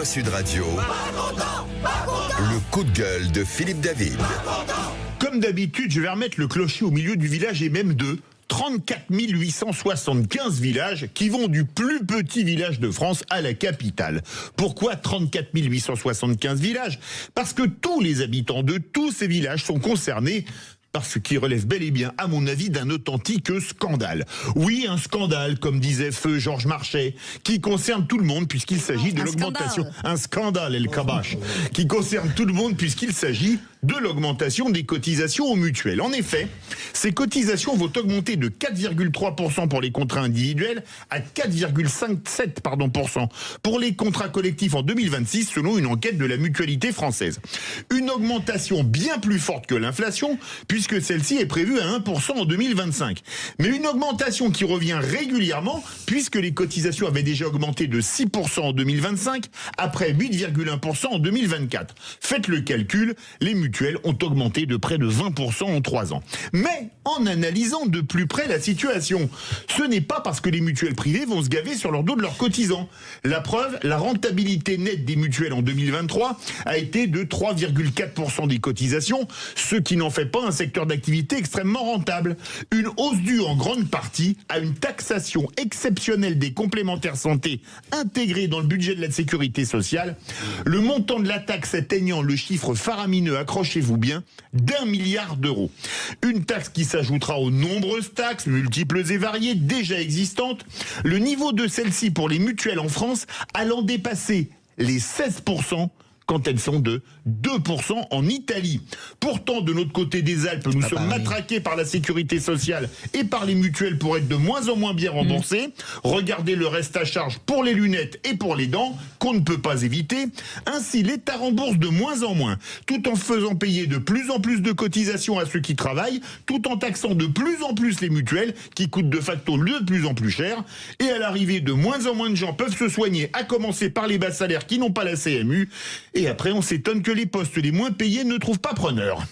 Nord Sud Radio, le coup de gueule de Philippe David. Comme d'habitude, je vais remettre le clocher au milieu du village et même de 34 875 villages qui vont du plus petit village de France à la capitale. Pourquoi 34 875 villages? Parce que tous les habitants de tous ces villages sont concernés par ce qui relève bel et bien, à mon avis, d'un authentique scandale. Oui, un scandale, comme disait feu Georges Marchais, qui concerne tout le monde puisqu'il s'agit de l'augmentation. Un scandale, El Kabash, qui concerne tout le monde puisqu'il s'agit de l'augmentation des cotisations aux mutuelles. En effet, ces cotisations vont augmenter de 4,3% pour les contrats individuels à 4,57% pour les contrats collectifs en 2026, selon une enquête de la Mutualité française. Une augmentation bien plus forte que l'inflation, puisque celle-ci est prévue à 1% en 2025. Mais une augmentation qui revient régulièrement, puisque les cotisations avaient déjà augmenté de 6% en 2025, après 8,1% en 2024. Faites le calcul, les mutuelles ont augmenté de près de 20% en 3 ans. Mais en analysant de plus près la situation, ce n'est pas parce que les mutuelles privées vont se gaver sur leur dos de leurs cotisants. La preuve, la rentabilité nette des mutuelles en 2023 a été de 3,4% des cotisations, ce qui n'en fait pas un secteur d'activité extrêmement rentable. Une hausse due en grande partie à une taxation exceptionnelle des complémentaires santé intégrée dans le budget de la sécurité sociale. Le montant de la taxe atteignant le chiffre faramineux, accrochez-vous bien, d'1 milliard d'euros. Une taxe qui s'ajoutera aux nombreuses taxes, multiples et variées, déjà existantes. Le niveau de celle-ci pour les mutuelles en France allant dépasser les 16%, quand elles sont de 2% en Italie. Pourtant, de notre côté des Alpes, nous sommes matraqués par la sécurité sociale et par les mutuelles pour être de moins en moins bien remboursés. Regardez le reste à charge pour les lunettes et pour les dents, qu'on ne peut pas éviter. Ainsi, l'État rembourse de moins en moins, tout en faisant payer de plus en plus de cotisations à ceux qui travaillent, tout en taxant de plus en plus les mutuelles, qui coûtent de facto de plus en plus cher. Et à l'arrivée, de moins en moins de gens peuvent se soigner, à commencer par les bas salaires qui n'ont pas la CMU. Et après, on s'étonne que les postes les moins payés ne trouvent pas preneur.